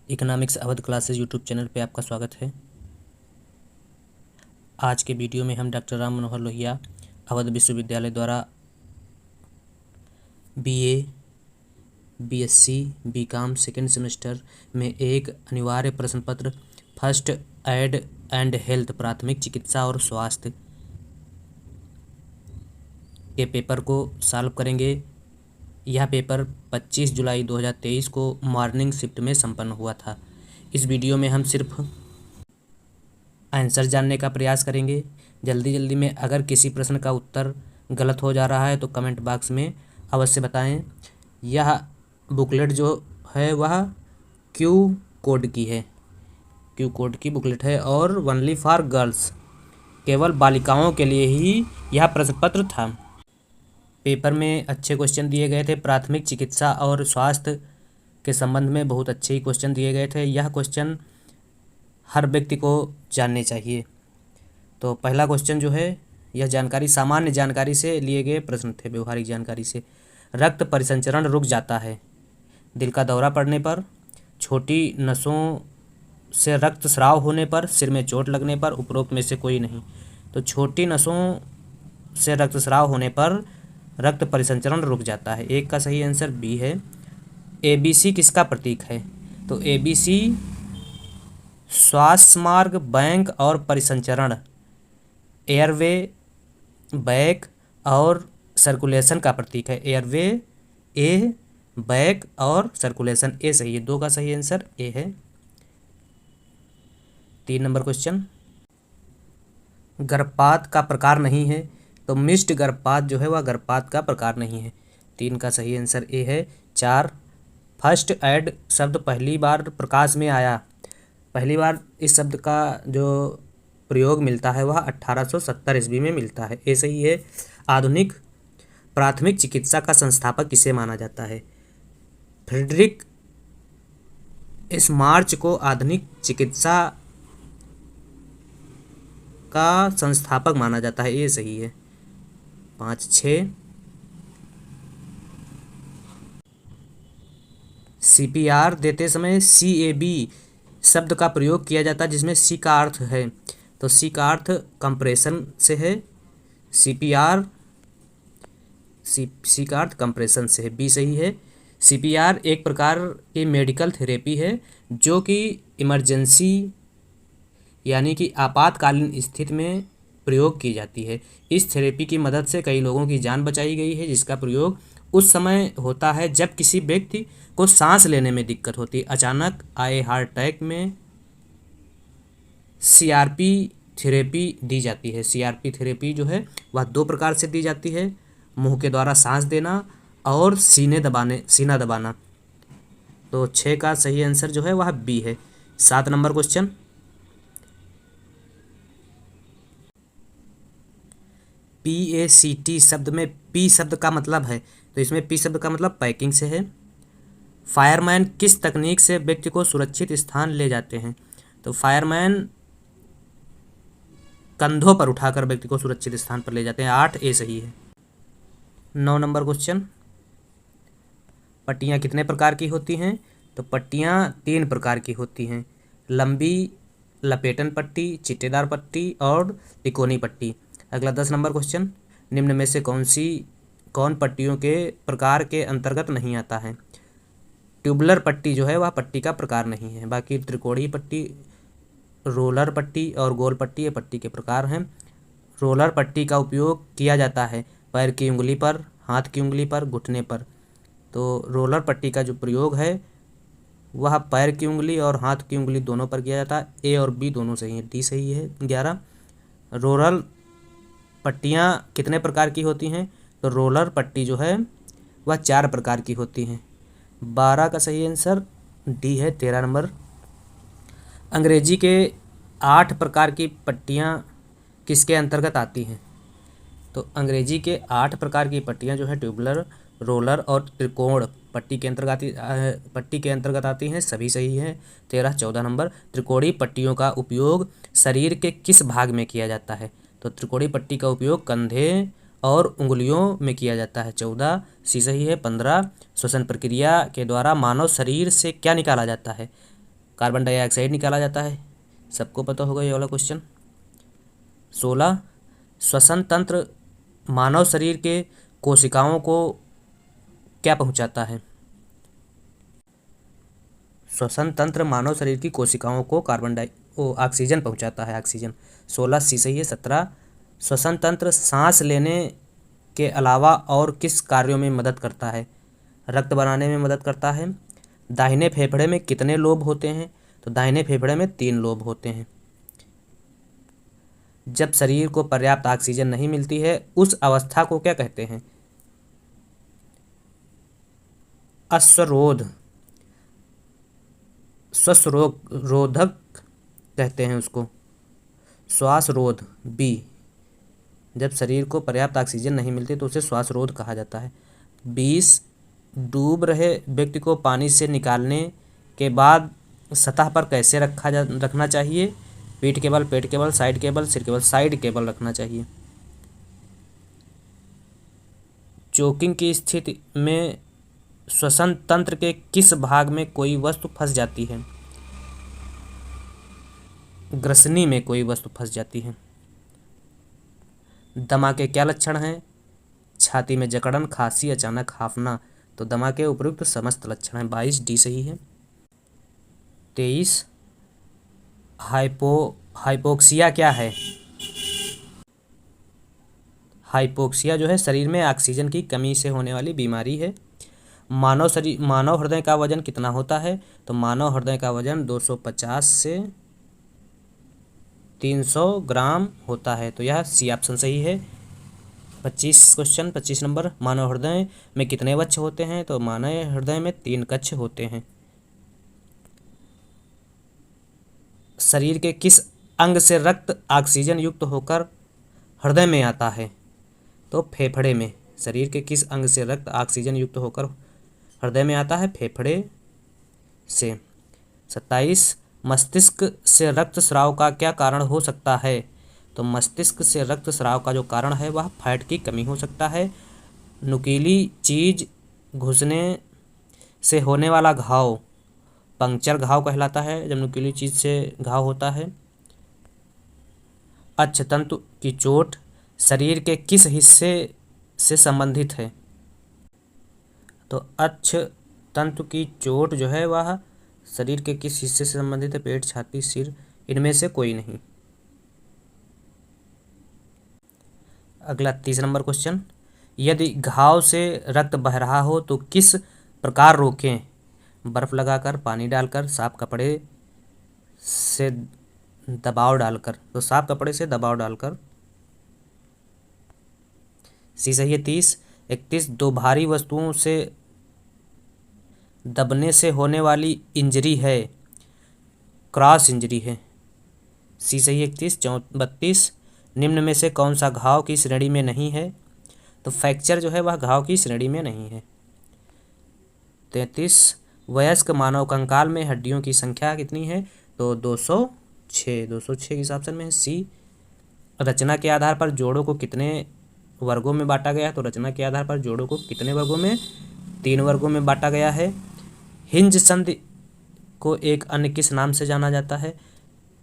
Economics Awadh classes YouTube channel पे आपका स्वागत है। आज के वीडियो में हम डॉक्टर राम मनोहर लोहिया अवध विश्वविद्यालय द्वारा BA, BSc, BCom second semester में एक अनिवार्य प्रश्न पत्र फर्स्ट एड एंड हेल्थ प्राथमिक चिकित्सा और स्वास्थ्य के पेपर को सॉल्व करेंगे। यह पेपर 25 जुलाई 2023 को मॉर्निंग शिफ्ट में संपन्न हुआ था। इस वीडियो में हम सिर्फ आंसर जानने का प्रयास करेंगे। जल्दी में अगर किसी प्रश्न का उत्तर गलत हो जा रहा है तो कमेंट बॉक्स में अवश्य बताएं। यह बुकलेट जो है वह क्यू कोड की है, क्यू कोड की बुकलेट है और ओनली फॉर गर्ल्स, केवल बालिकाओं के लिए ही यह प्रश्न पत्र था। पेपर में अच्छे क्वेश्चन दिए गए थे। प्राथमिक चिकित्सा और स्वास्थ्य के संबंध में बहुत अच्छे ही क्वेश्चन दिए गए थे। यह क्वेश्चन हर व्यक्ति को जानने चाहिए। तो पहला क्वेश्चन जो है, यह जानकारी सामान्य जानकारी से लिए गए प्रश्न थे, व्यवहारिक जानकारी से। रक्त परिसंचरण रुक जाता है दिल का दौरा पड़ने पर, छोटी नसों से रक्त स्राव होने पर, सिर में चोट लगने पर, उपरोक्त में से कोई नहीं। तो छोटी नसों से रक्तस्राव होने पर रक्त परिसंचरण रुक जाता है। एक का सही आंसर बी है। एबीसी किसका प्रतीक है? तो एबीसी श्वास मार्ग, बैंक और परिसंचरण, एयरवे, बैक और सर्कुलेशन का प्रतीक है। एयरवे, ए, बैक और सर्कुलेशन, ए सही है। दो का सही आंसर ए है। 3 नंबर क्वेश्चन, गर्भपात का प्रकार नहीं है। तो मिश्र गर्भपात जो है वह गर्भपात का प्रकार नहीं है। 3 का सही आंसर ए है। 4, फर्स्ट एड शब्द पहली बार प्रकाश में आया। पहली बार इस शब्द का जो प्रयोग मिलता है वह 1870 ईस्वी में मिलता है। ए सही है। आधुनिक प्राथमिक चिकित्सा का संस्थापक किसे माना जाता है? फ्रेडरिक स्मार्च को आधुनिक चिकित्सा का संस्थापक माना जाता है। ये सही है। 5, 6, सीपीआर देते समय सीएबी शब्द का प्रयोग किया जाता है जिसमें सी का अर्थ है। तो सी का अर्थ कंप्रेशन से है। सीपीआर, सी का अर्थ कंप्रेशन से है। बी सही है। सीपीआर एक प्रकार की मेडिकल थेरेपी है जो कि इमरजेंसी यानी कि आपातकालीन स्थिति में प्रयोग की जाती है। इस थेरेपी की मदद से कई लोगों की जान बचाई गई है, जिसका प्रयोग उस समय होता है जब किसी व्यक्ति को सांस लेने में दिक्कत होती है। अचानक आए हार्ट अटैक में सीआरपी थेरेपी दी जाती है। सीआरपी थेरेपी जो है वह 2 प्रकार से दी जाती है, मुंह के द्वारा सांस देना और सीना दबाना। तो 6 का सही आंसर जो है वह बी है। 7 नंबर क्वेश्चन, PACT शब्द में पी शब्द का मतलब है। तो इसमें पी शब्द का मतलब पैकिंग से है। फायरमैन किस तकनीक से व्यक्ति को सुरक्षित स्थान ले जाते हैं? तो फायरमैन कंधों पर उठाकर व्यक्ति को सुरक्षित स्थान पर ले जाते हैं। 8 ए सही है। 9 नंबर क्वेश्चन, पट्टियाँ कितने प्रकार की होती हैं? तो पट्टियाँ 3 प्रकार की होती हैं, लंबी लपेटन पट्टी, चिट्टेदार पट्टी और तिकोनी पट्टी। अगला 10 नंबर क्वेश्चन, निम्न में से कौन पट्टियों के प्रकार के अंतर्गत नहीं आता है? ट्यूबुलर पट्टी जो है वह पट्टी का प्रकार नहीं है। बाकी त्रिकोणीय पट्टी, रोलर पट्टी और गोल पट्टी ये पट्टी के प्रकार हैं। रोलर पट्टी का उपयोग किया जाता है पैर की उंगली पर, हाथ की उंगली पर, घुटने पर। तो रोलर पट्टी का जो प्रयोग है वह पैर की उंगली और हाथ की उंगली दोनों पर किया जाता है। ए और बी दोनों सही हैं। डी सही है। 11, रोलर पट्टियाँ कितने प्रकार की होती हैं? तो रोलर पट्टी जो है वह 4 प्रकार की होती हैं। 12 का सही आंसर डी है। 13 नंबर, अंग्रेजी के 8 प्रकार की पट्टियाँ किसके अंतर्गत आती हैं? तो अंग्रेजी के 8 प्रकार की पट्टियाँ जो है ट्यूबुलर, रोलर और त्रिकोण पट्टी के अंतर्गत आती हैं। सभी सही है। 13, 14 नंबर, त्रिकोणीय पट्टियों का उपयोग शरीर के किस भाग में किया जाता है? तो त्रिकोणीय पट्टी का उपयोग कंधे और उंगलियों में किया जाता है। 14 सी सही है। 15, श्वसन प्रक्रिया के द्वारा मानव शरीर से क्या निकाला जाता है? कार्बन डाइऑक्साइड निकाला जाता है, सबको पता होगा ये वाला क्वेश्चन। 16 श्वसन तंत्र मानव शरीर के कोशिकाओं को क्या पहुंचाता है? श्वसन तंत्र मानव शरीर की कोशिकाओं को ऑक्सीजन पहुंचाता है, ऑक्सीजन। 16 सी सही है। 17 श्वसन तंत्र सांस लेने के अलावा और किस कार्यों में मदद करता है? रक्त बनाने में मदद करता है। दाहिने फेफड़े में कितने लोब होते हैं? तो दाहिने फेफड़े में 3 लोब होते हैं। जब शरीर को पर्याप्त ऑक्सीजन नहीं मिलती है उस अवस्था को क्या कहते हैं? अश्वरोध, श्वासरोधक कहते हैं उसको, श्वास रोध बी। जब शरीर को पर्याप्त ऑक्सीजन नहीं मिलती तो उसे श्वास रोध कहा जाता है। 20 डूब रहे व्यक्ति को पानी से निकालने के बाद सतह पर कैसे रखना चाहिए? पीठ के बल, पेट के बल, साइड के बल, सिर के बल, साइड के बल रखना चाहिए। चोकिंग की स्थिति में श्वसन तंत्र के किस भाग में कोई वस्तु फंस जाती है? ग्रसनी में कोई वस्तु फंस जाती है। दमा के क्या लक्षण हैं? छाती में जकड़न, खांसी, अचानक हांफना। तो दमा के उपयुक्त समस्त लक्षण हैं। 22 डी सही है। 23 हाइपोक्सिया क्या है? हाइपोक्सिया जो है शरीर में ऑक्सीजन की कमी से होने वाली बीमारी है। मानव हृदय का वजन कितना होता है? तो मानव हृदय का वजन 250 से 300 ग्राम होता है। तो यह सी ऑप्शन सही है। 25 नंबर, मानव हृदय में कितने वक्ष होते हैं? तो मानव हृदय में 3 कक्ष होते हैं। शरीर के किस अंग से रक्त ऑक्सीजन युक्त होकर हृदय में आता है? तो फेफड़े में। शरीर के किस अंग से रक्त ऑक्सीजन युक्त होकर हृदय में आता है? फेफड़े से। 27 मस्तिष्क से रक्त स्राव का क्या कारण हो सकता है? तो मस्तिष्क से रक्त स्राव का जो कारण है वह फैट की कमी हो सकता है। नुकीली चीज घुसने से होने वाला घाव पंक्चर घाव कहलाता है, जब नुकीली चीज से घाव होता है। अक्षतंतु की चोट शरीर के किस हिस्से से संबंधित है? तो अक्षतंतु की चोट जो है वह शरीर के किस हिस्से से संबंधित है? पेट, छाती, सिर, इनमें से कोई नहीं। अगला 30 नंबर क्वेश्चन, यदि घाव से रक्त बह रहा हो तो किस प्रकार रोकें? बर्फ लगाकर, पानी डालकर, साफ कपड़े से दबाव डालकर। तो साफ कपड़े से दबाव डालकर। सी सही है। 30 31 दो भारी वस्तुओं से दबने से होने वाली इंजरी है, क्रॉस इंजरी है। सी सही है। 32 निम्न में से कौन सा घाव की श्रेणी में नहीं है? तो फ्रैक्चर जो है वह घाव की श्रेणी में नहीं है। 33 वयस्क मानव कंकाल में हड्डियों की संख्या कितनी है? तो 206 किस ऑप्शन में है? सी। रचना के आधार पर जोड़ों को कितने वर्गों में बांटा गया? तो रचना के आधार पर जोड़ों को कितने वर्गों में? 3 वर्गों में बांटा गया है। हिंज संधि को एक अन्य किस नाम से जाना जाता है?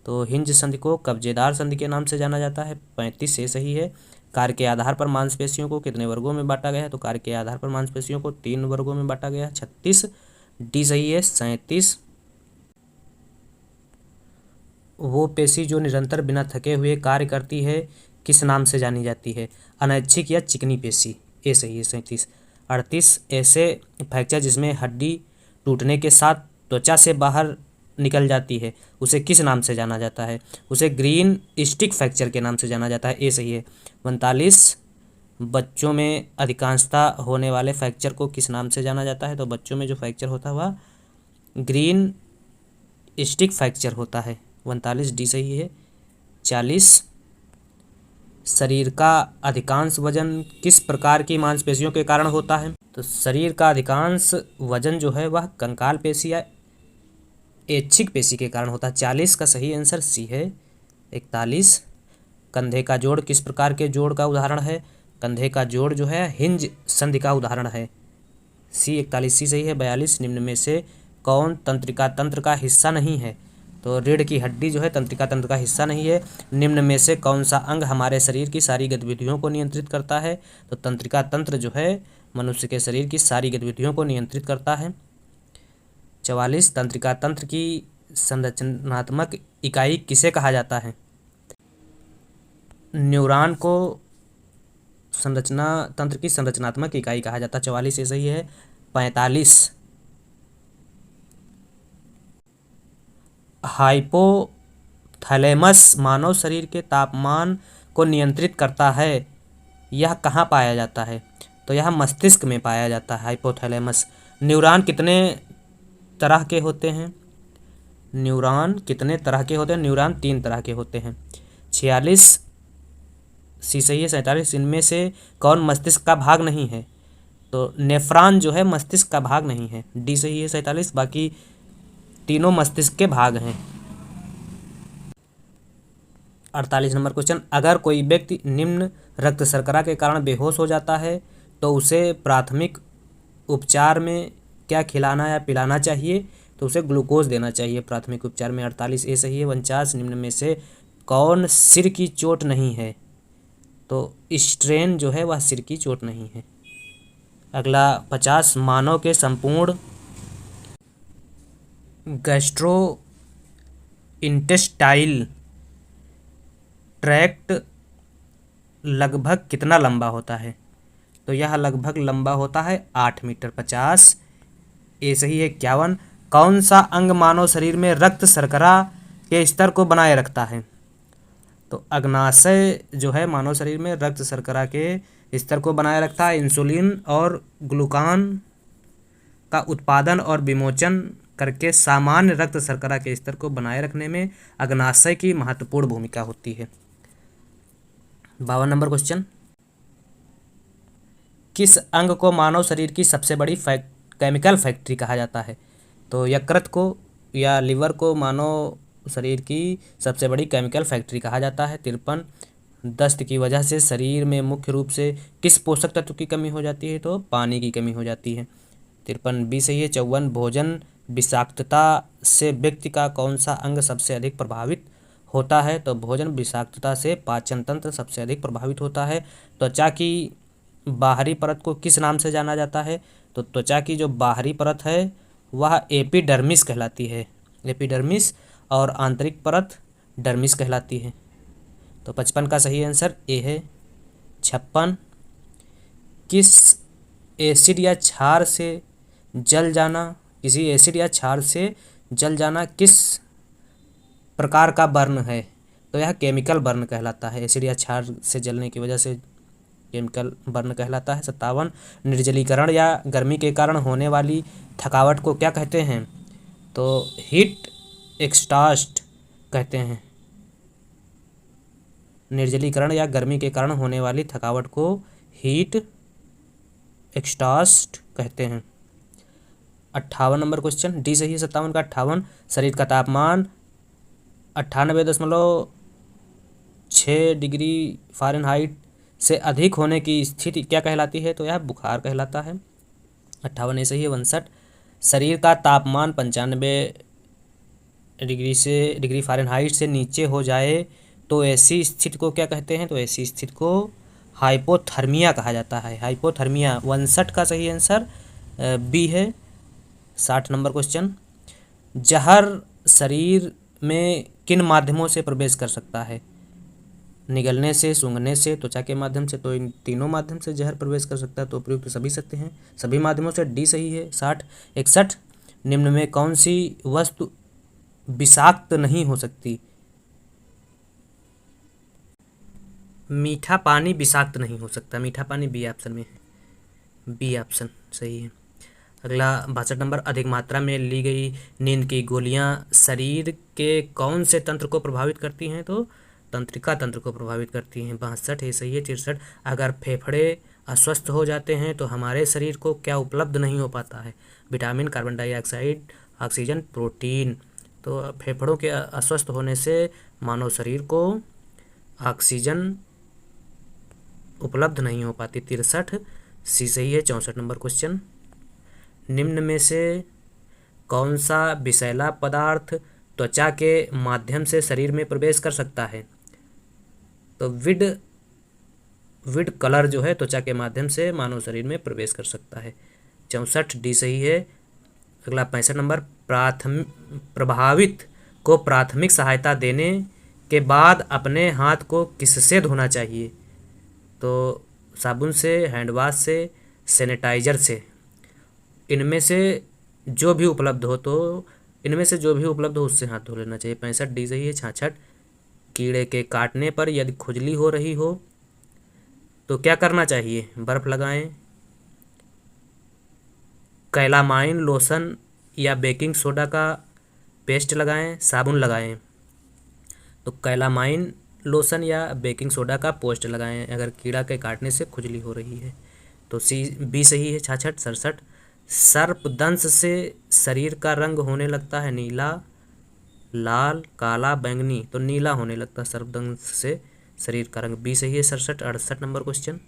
तो हिंज संधि को कब्जेदार संधि के नाम से जाना जाता है। 35 से सही है। कार्य के आधार पर मांसपेशियों को कितने वर्गों में बांटा गया है? तो कार्य के आधार पर मांसपेशियों को 3 वर्गों में बांटा गया है। 36 डी सही है। 37 वो पेशी जो निरंतर बिना थके हुए कार्य करती है किस नाम से जानी जाती है? अनैच्छिक या चिकनी पेशी। ए सही है। 37 38 ऐसे फ्रैक्चर जिसमें हड्डी टूटने के साथ त्वचा से बाहर निकल जाती है उसे किस नाम से जाना जाता है? उसे ग्रीन स्टिक फ्रैक्चर के नाम से जाना जाता है। ए सही है। 45 बच्चों में अधिकांशता होने वाले फ्रैक्चर को किस नाम से जाना जाता है? तो बच्चों में जो फ्रैक्चर होता है वह ग्रीन स्टिक फ्रैक्चर होता है। 45 डी सही है। 40 शरीर का अधिकांश वजन किस प्रकार की मांसपेशियों के कारण होता है? तो शरीर का अधिकांश वजन जो है वह कंकाल पेशी या ऐच्छिक पेशी के कारण होता है। 40 का सही आंसर सी है। 41 कंधे का जोड़ किस प्रकार के जोड़ का उदाहरण है? कंधे का जोड़ जो है हिंज संधि का उदाहरण है। सी 41 सी सही है। 42 निम्न में से कौन तंत्रिका तंत्र का हिस्सा नहीं है? तो रीढ़ की हड्डी जो है तंत्रिका तंत्र का हिस्सा नहीं है। निम्न में से कौन सा अंग हमारे शरीर की सारी गतिविधियों को नियंत्रित करता है? तो तंत्रिका तंत्र जो है मनुष्य के शरीर की सारी गतिविधियों को नियंत्रित करता है। 44 तंत्रिका तंत्र की संरचनात्मक इकाई किसे कहा जाता है? न्यूरॉन को संरचना तंत्र की संरचनात्मक इकाई कहा जाता है। 44 ये सही है। 45 हाइपोथैलेमस मानव शरीर के तापमान को नियंत्रित करता है। यह कहाँ पाया जाता है? तो यह मस्तिष्क में पाया जाता है, हाइपोथैलेमस। न्यूरॉन कितने तरह के होते हैं? न्यूरॉन कितने तरह के होते हैं? न्यूरॉन 3 तरह के होते हैं। 46 सी सही है। 47 इनमें से कौन मस्तिष्क का भाग नहीं है? तो नेफ्रॉन जो है मस्तिष्क का भाग नहीं है, डी सही है। 47 बाकी तीनों मस्तिष्क के भाग हैं। 48 नंबर क्वेश्चन, अगर कोई व्यक्ति निम्न रक्त शर्करा के कारण बेहोश हो जाता है तो उसे प्राथमिक उपचार में क्या खिलाना या पिलाना चाहिए? तो उसे ग्लूकोज देना चाहिए प्राथमिक उपचार में। 48 ए सही है। 49 निम्न में से कौन सिर की चोट नहीं है? तो स्ट्रेन जो है वह सिर की चोट नहीं है। अगला 50 मानव के संपूर्ण गैस्ट्रो इंटेस्टाइल ट्रैक्ट लगभग कितना लंबा होता है? तो यह लगभग लंबा होता है 8 मीटर। 50 ए सही है। 51 कौन सा अंग मानव शरीर में रक्त शर्करा के स्तर को बनाए रखता है? तो अग्नाशय जो है मानव शरीर में रक्त शर्करा के स्तर को बनाए रखता है। इंसुलिन और ग्लूकान का उत्पादन और विमोचन करके सामान्य रक्त शर्करा के स्तर को बनाए रखने में अग्नाशय की महत्वपूर्ण भूमिका होती है। 52 नंबर क्वेश्चन, किस अंग को मानव शरीर की सबसे बड़ी केमिकल फैक्ट्री कहा जाता है? तो यकृत को या लिवर को मानव शरीर की सबसे बड़ी केमिकल फैक्ट्री कहा जाता है। 53 दस्त की वजह से शरीर में मुख्य रूप से किस पोषक तत्व की कमी हो जाती है? तो पानी की कमी हो जाती है। 53 बी सही है। 54 भोजन विषाक्तता से व्यक्ति का कौन सा अंग सबसे अधिक प्रभावित होता है? तो भोजन विषाक्तता से पाचन तंत्र सबसे अधिक प्रभावित होता है। त्वचा की बाहरी परत को किस नाम से जाना जाता है? तो त्वचा की जो बाहरी परत है वह एपिडर्मिस कहलाती है, एपिडर्मिस, और आंतरिक परत डर्मिस कहलाती है। तो 55 का सही आंसर ए है। 56 किस एसिड या क्षार से जल जाना, किसी एसिड या क्षार से जल जाना किस प्रकार का बर्न है? तो यह केमिकल बर्न कहलाता है। एसिड या क्षार से जलने की वजह से केमिकल बर्न कहलाता है। 57 निर्जलीकरण या गर्मी के कारण होने वाली थकावट को क्या कहते हैं? तो हीट एक्सटॉस्ट कहते हैं। निर्जलीकरण या गर्मी के कारण होने वाली थकावट को हीट एक्सटॉस्ट कहते हैं। 58 नंबर क्वेश्चन, डी सही है। 57 का 58 शरीर का तापमान 98.6 डिग्री फ़ारेनहाइट से अधिक होने की स्थिति क्या कहलाती है? तो यह बुखार कहलाता है। 58 ऐसे ही। 59 शरीर का तापमान 95 डिग्री फ़ारेनहाइट से नीचे हो जाए तो ऐसी स्थिति को क्या कहते हैं? तो ऐसी स्थिति को हाइपोथर्मिया कहा जाता है। हाइपोथर्मिया। 59 का सही आंसर बी है। 60 नंबर क्वेश्चन, जहर शरीर में किन माध्यमों से प्रवेश कर सकता है? निगलने से, सूंघने से, त्वचा के माध्यम से। तो इन तीनों माध्यम से जहर प्रवेश कर सकता है। तो प्रयुक्त सभी सकते हैं, सभी माध्यमों से, डी सही है। 60 61 निम्न में कौन सी वस्तु विषाक्त नहीं हो सकती? मीठा पानी विषाक्त नहीं हो सकता। मीठा पानी बी ऑप्शन में है, बी ऑप्शन सही है। अगला 62 नंबर, अधिक मात्रा में ली गई नींद की गोलियां शरीर के कौन से तंत्र को प्रभावित करती हैं? तो तंत्रिका तंत्र को प्रभावित करती हैं। 62 है सही है। 63 अगर फेफड़े अस्वस्थ हो जाते हैं तो हमारे शरीर को क्या उपलब्ध नहीं हो पाता है? Vitamin, carbon dioxide, oxygen, protein. तो फेफड़ों के अस्वस्थ होने से मानव शरीर को ऑक्सीजन उपलब्ध नहीं हो पाती। 63 सी सही है। 64 नंबर क्वेश्चन, निम्न में से कौन सा विषैला पदार्थ त्वचा के माध्यम से शरीर में प्रवेश कर सकता है? तो विड कलर जो है त्वचा के माध्यम से मानव शरीर में प्रवेश कर सकता है। 64 डी सही है। अगला 65 नंबर, प्रभावित को प्राथमिक सहायता देने के बाद अपने हाथ को किससे धोना चाहिए? तो साबुन से, हैंड वाश से, सैनिटाइजर से। इनमें से जो भी उपलब्ध हो उससे हाथ धो लेना चाहिए। 65 डी सही है। 66, कीड़े के काटने पर यदि खुजली हो रही हो तो क्या करना चाहिए? बर्फ लगाएं, कैलामाइन लोशन या बेकिंग सोडा का पेस्ट लगाएं, साबुन लगाएं। तो कैलामाइन लोशन या बेकिंग सोडा का पेस्ट लगाएं अगर कीड़ा के काटने से खुजली हो रही है। तो बी सही है। 66, 67, सर्पदंश से शरीर का रंग होने लगता है नीला, लाल, काला, बैंगनी। तो नीला होने लगता है सर्पदंश से शरीर का रंग। बी सही है। 67, 68 नंबर क्वेश्चन,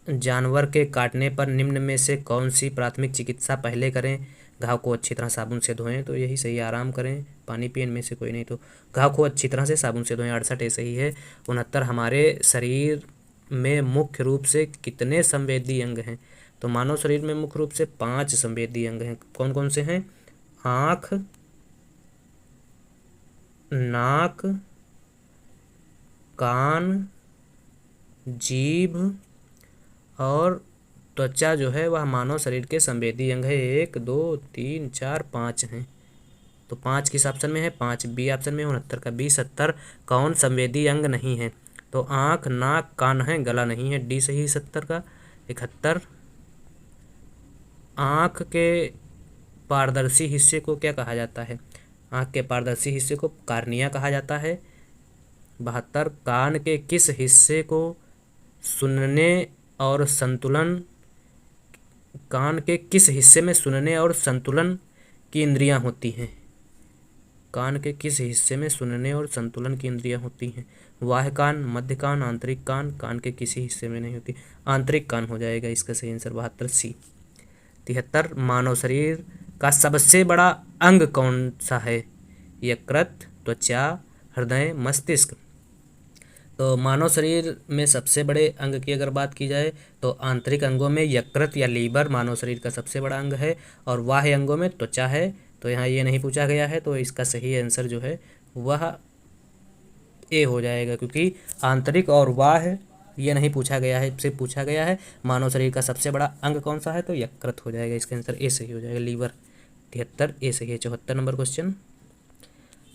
जानवर के काटने पर निम्न में से कौन सी प्राथमिक चिकित्सा पहले करें? घाव को अच्छी तरह साबुन से धोएं। तो यही सही, आराम करें, पानी पिए, इनमें से कोई नहीं। तो घाव को अच्छी तरह से साबुन से धोएं। 68 ये सही है। 69, हमारे शरीर में मुख्य रूप से कितने संवेदी अंग हैं? तो मानव शरीर में मुख्य रूप से 5 संवेदी अंग हैं। कौन कौन से हैं? आँख, नाक, कान, जीभ और त्वचा जो है वह मानव शरीर के संवेदी अंग है। 1, 2, 3, 4, 5 हैं। तो 5 किस ऑप्शन में है? 5 बी ऑप्शन में। 69 का बी। 70, कौन संवेदी अंग नहीं है? तो आँख, नाक, कान है, गला नहीं है। डी सही 70 का। 71, आँख के पारदर्शी हिस्से को क्या कहा जाता है? आँख के पारदर्शी हिस्से को कार्निया कहा जाता है। 72, कान के किस हिस्से को सुनने और संतुलन कान के किस हिस्से में सुनने और संतुलन की इंद्रियां होती हैं? कान के किस हिस्से में सुनने और संतुलन की इंद्रियां होती हैं? बाह्य कान, मध्य कान, आंतरिक कान। कान के किसी हिस्से में नहीं होती, आंतरिक कान हो जाएगा इसका सही आंसर। 72 सी। 73, मानव शरीर का सबसे बड़ा अंग कौन सा है? यकृत, त्वचा, हृदय, मस्तिष्क। तो मानव शरीर में सबसे बड़े अंग की अगर बात की जाए तो आंतरिक अंगों में यकृत या लीवर मानव शरीर का सबसे बड़ा अंग है और बाह्य अंगों में त्वचा है। तो यहाँ ये नहीं पूछा गया है, तो इसका सही आंसर जो है वह ए हो जाएगा, क्योंकि आंतरिक और बाह्य ये नहीं पूछा गया है, सिर्फ पूछा गया है मानव शरीर का सबसे बड़ा अंग कौन सा है, तो यकृत हो जाएगा। इसका आंसर ए सही हो जाएगा, लीवर। 73 ए सही है। 74 नंबर क्वेश्चन,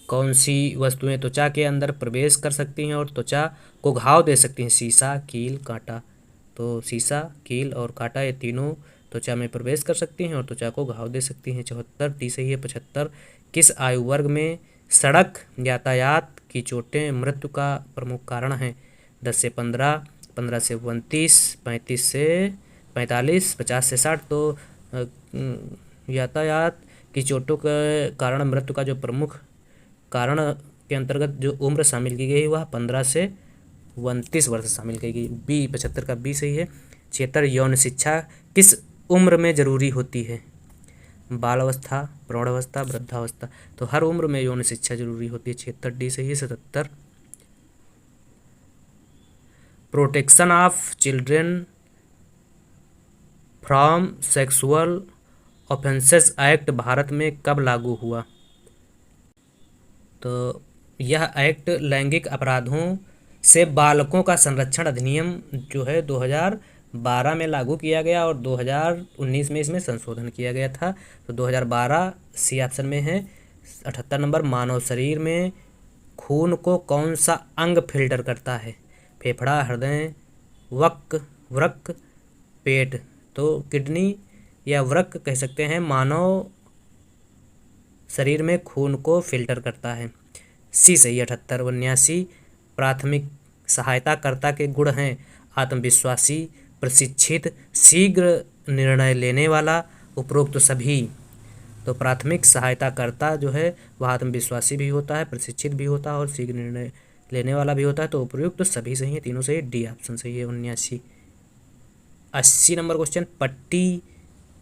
कौन सी वस्तुएं त्वचा के अंदर प्रवेश कर सकती हैं और त्वचा को घाव दे सकती हैं? शीशा, कील, कांटा। तो शीशा, कील और कांटा ये तीनों त्वचा में प्रवेश कर सकती हैं और त्वचा को घाव दे सकती हैं। 74 डी सही है। 75, किस आयु वर्ग में सड़क यातायात की चोटें मृत्यु का प्रमुख कारण है? 10 से 15, 15 से 29, 35 से 45, 50 से 60। तो यातायात की चोटों के कारण मृत्यु का जो प्रमुख कारण के अंतर्गत जो उम्र शामिल की गई वह 15 से 29 वर्ष शामिल की गई। बी 75 का बी सही है। 76, यौन शिक्षा किस उम्र में जरूरी होती है? बालावस्था, प्रौढ़ावस्था, वृद्धावस्था। तो हर उम्र में यौन शिक्षा जरूरी होती है। 76 डी सही है। 77, protection of children from sexual offences act Bharat में कब लागू हुआ? तो यह एक्ट लैंगिक अपराधों से बालकों का संरक्षण अधिनियम जो है 2012 में लागू किया गया और 2019 में इसमें संशोधन किया गया था। तो 2012 सी ऑप्शन में है। 78 नंबर, मानव शरीर में खून को कौन सा अंग फिल्टर करता है? फेफड़ा, हृदय, वृक्क, पेट। तो किडनी या वृक्क कह सकते हैं, मानव शरीर में खून को फिल्टर करता है। सी सही 78। 79, प्राथमिक सहायताकर्ता के गुण हैं आत्मविश्वासी, प्रशिक्षित, शीघ्र निर्णय लेने वाला, उपरोक्त सभी। तो प्राथमिक सहायताकर्ता जो है वह आत्मविश्वासी भी होता है, प्रशिक्षित भी होता है और शीघ्र निर्णय लेने वाला भी होता है। तो उपयुक्त सभी सही है, तीनों सही। डी ऑप्शन सही है। 79। 80 नंबर क्वेश्चन, पट्टी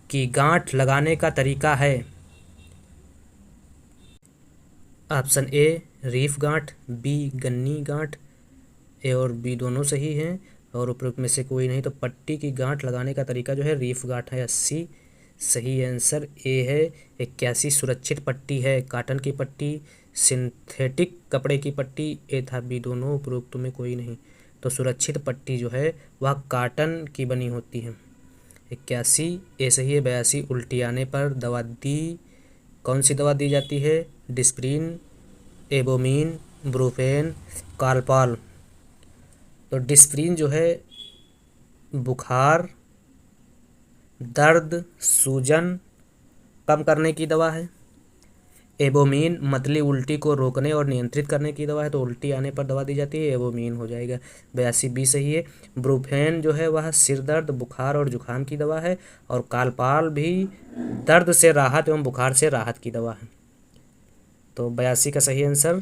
की गांठ लगाने का तरीका है? ऑप्शन ए रीफ गांठ, बी गन्नी गांठ। ए और बी दोनों सही हैं और उपरोक्त में से कोई नहीं। तो पट्टी की गांठ लगाने का तरीका जो है रीफ गांठ है। 80 सही आंसर ए है। 81 सुरक्षित पट्टी है, काटन की पट्टी, सिंथेटिक कपड़े की पट्टी। ए था बी दोनों, उपरोक्त में कोई नहीं। तो सुरक्षित पट्टी जो है वह काटन की बनी होती है। 81 ए सही है। 82 उल्टी आने पर दवा दी, कौन सी दवा दी जाती है? डिस्प्रिन, एबोमीन, ब्रूफेन, कालपॉल। तो डिस्प्रिन जो है बुखार, दर्द, सूजन कम करने की दवा है। एबोमीन मतली उल्टी को रोकने और नियंत्रित करने की दवा है, तो उल्टी आने पर दवा दी जाती है, एबोमीन हो जाएगा। 82 बी सही है। ब्रूफेन जो है वह सिर दर्द, बुखार और जुखाम की दवा है और कालपाल भी दर्द से राहत एवं बुखार से राहत की दवा है। तो 82 का सही आंसर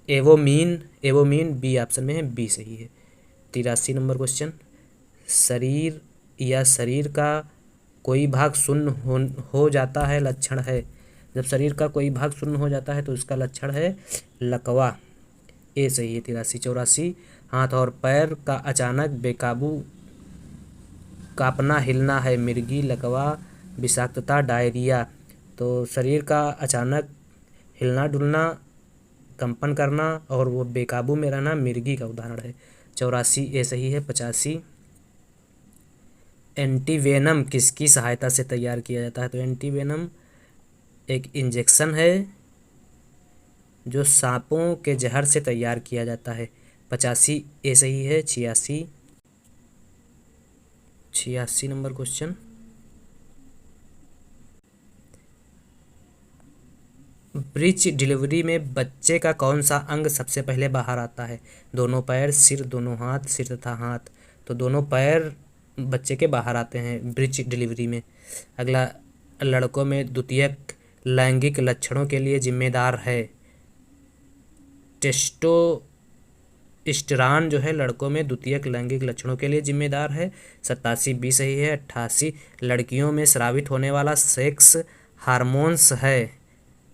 एवोमीन बी ऑप्शन में है, बी सही है। 83 नंबर क्वेश्चन, शरीर या शरीर का कोई भाग शून्य हो जाता है लक्षण है? जब शरीर का कोई भाग शून्य हो जाता है तो इसका लक्षण है लकवा। ए सही है। 83 84 हाथ और पैर का अचानक बेकाबू कांपना हिलना है, मिर्गी, लकवा, विषाक्तता, डायरिया। तो शरीर का अचानक हिलना डुलना, कंपन करना और वो बेकाबू में रहना मिर्गी का उदाहरण है। 84 ए सही है। 85 एंटीवेनम किसकी सहायता से तैयार किया जाता है? तो एंटीवेनम एक इंजेक्शन है जो सांपों के जहर से तैयार किया जाता है। 85 ए सही है। 86 नंबर क्वेश्चन, ब्रीच डिलीवरी में बच्चे का कौन सा अंग सबसे पहले बाहर आता है? दोनों पैर, सिर, दोनों हाथ, सिर तथा हाथ। तो दोनों पैर बच्चे के बाहर आते हैं ब्रीच डिलीवरी में। अगला, लड़कों में द्वितीयक लैंगिक लक्षणों के लिए जिम्मेदार है। टेस्टोस्टेरॉन जो है लड़कों में द्वितीयक लैंगिक लक्षणों के लिए जिम्मेदार है। 87 बी सही है। 88 लड़कियों में स्रावित होने वाला सेक्स हार्मोन्स है।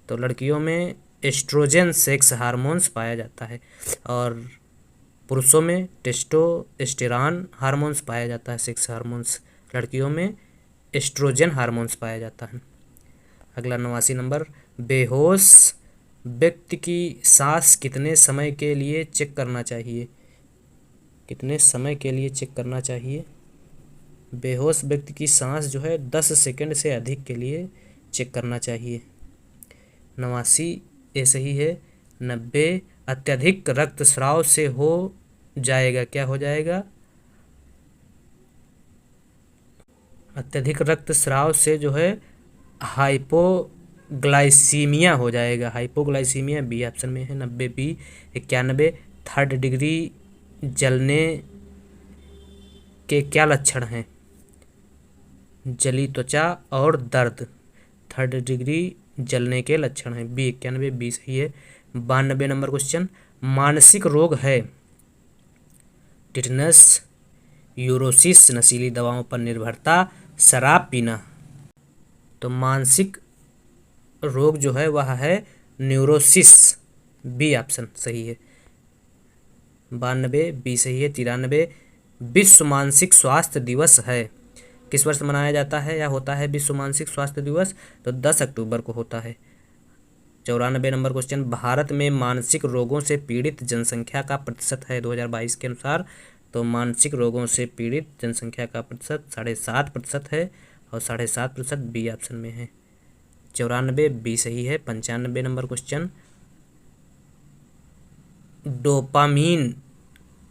तो लड़कियों में एस्ट्रोजन सेक्स हार्मोन्स पाया जाता है और पुरुषों में टेस्टोस्टेरॉन हार्मोन्स पाया जाता है, सेक्स हार्मोन्स। लड़कियों में एस्ट्रोजन हार्मोन्स पाया जाता है। अगला 89 नंबर, बेहोश व्यक्ति की सांस कितने समय के लिए चेक करना चाहिए? कितने समय के लिए चेक करना चाहिए? बेहोश व्यक्ति की सांस जो है 10 सेकंड से अधिक के लिए चेक करना चाहिए। 89 ए सही है। 90 अत्यधिक रक्तस्राव से हो जाएगा, क्या हो जाएगा? अत्यधिक रक्तस्राव से जो है हाइपोग्लाइसीमिया हो जाएगा। हाइपोग्लाइसीमिया बी ऑप्शन में है। 90 बी। 91 थर्ड डिग्री जलने के क्या लक्षण हैं? जली त्वचा और दर्द थर्ड डिग्री जलने के लक्षण हैं। बी 91 बी सही है। 92 नंबर क्वेश्चन, मानसिक रोग है। टिटनस, यूरोसिस, नशीली दवाओं पर निर्भरता, शराब पीना। तो मानसिक रोग जो है वह है न्यूरोसिस, बी ऑप्शन सही है। 92 बी सही है। 93 विश्व मानसिक स्वास्थ्य दिवस है, किस वर्ष मनाया जाता है या होता है विश्व मानसिक स्वास्थ्य दिवस? तो 10 अक्टूबर को होता है। 94 नंबर क्वेश्चन, भारत में मानसिक रोगों से पीड़ित जनसंख्या का प्रतिशत है 2022 के अनुसार? तो मानसिक रोगों से पीड़ित जनसंख्या का प्रतिशत 7.5% है और 7.5% बी ऑप्शन में है। 94 बी सही है। 95 नंबर क्वेश्चन, डोपामीन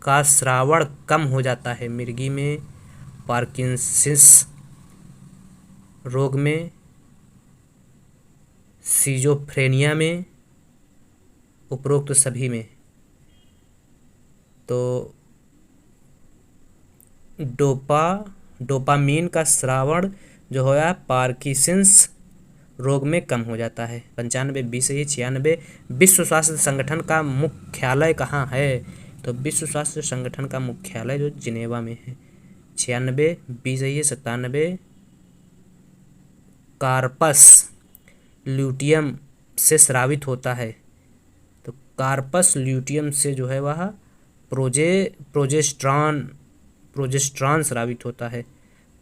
का स्रावण कम हो जाता है मिर्गी में, पार्किंसंस रोग में, सिजोफ्रेनिया में, उपरोक्त सभी में। तो डोपामीन का स्रावण जो है पार्किंसंस रोग में कम हो जाता है। 95 बी सही है। 96 विश्व स्वास्थ्य संगठन का मुख्यालय कहाँ है? तो विश्व स्वास्थ्य संगठन का मुख्यालय जो जिनेवा में है। 96, बी सही है 97। कार्पस ल्यूटियम से स्रावित होता है, तो कार्पस ल्यूटियम से जो है वह प्रोजेस्ट्रॉन स्रावित होता है।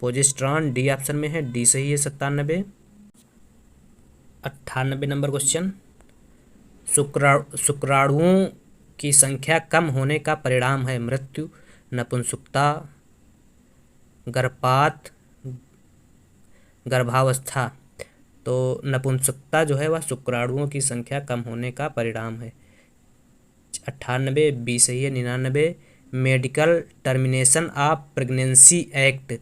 प्रोजेस्ट्रॉन डी ऑप्शन में है, डी सही है 97। 98 नंबर क्वेश्चन, शुक्राणुओं की संख्या कम होने का परिणाम है मृत्यु, नपुंसकता, गर्भपात, गर्भावस्था। तो नपुंसकता जो है वह शुक्राणुओं की संख्या कम होने का परिणाम है। 98 बी सही है। 99 medical termination of pregnancy act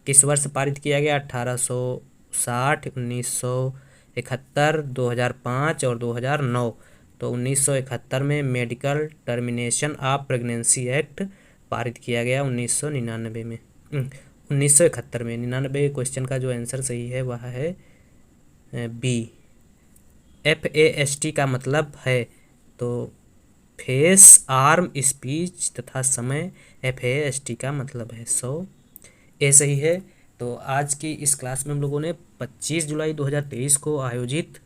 किस वर्ष पारित किया गया? 1860, 1971, 2005 और 2009। तो 1971 में medical termination of pregnancy act पारित किया गया 1999 में 1971 में। 99 क्वेश्चन का जो आंसर सही है वह है बी। FAST का मतलब है तो फेस, आर्म, स्पीच तथा समय, FAST का मतलब है 100, ए सही है। तो आज की इस क्लास में हम लोगों ने 25 जुलाई 2023 को आयोजित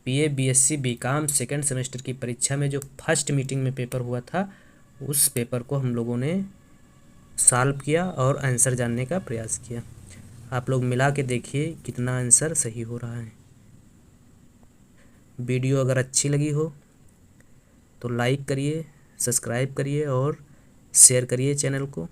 BA BSc BCom second semester की परीक्षा में जो फर्स्ट मीटिंग में पेपर हुआ था उस पेपर को हम लोगों ने सॉल्व किया और आंसर जानने का प्रयास किया। आप लोग मिला के देखिए कितना आंसर सही हो रहा है। वीडियो अगर अच्छी लगी हो तो लाइक करिए, सब्सक्राइब करिए और शेयर करिए चैनल को।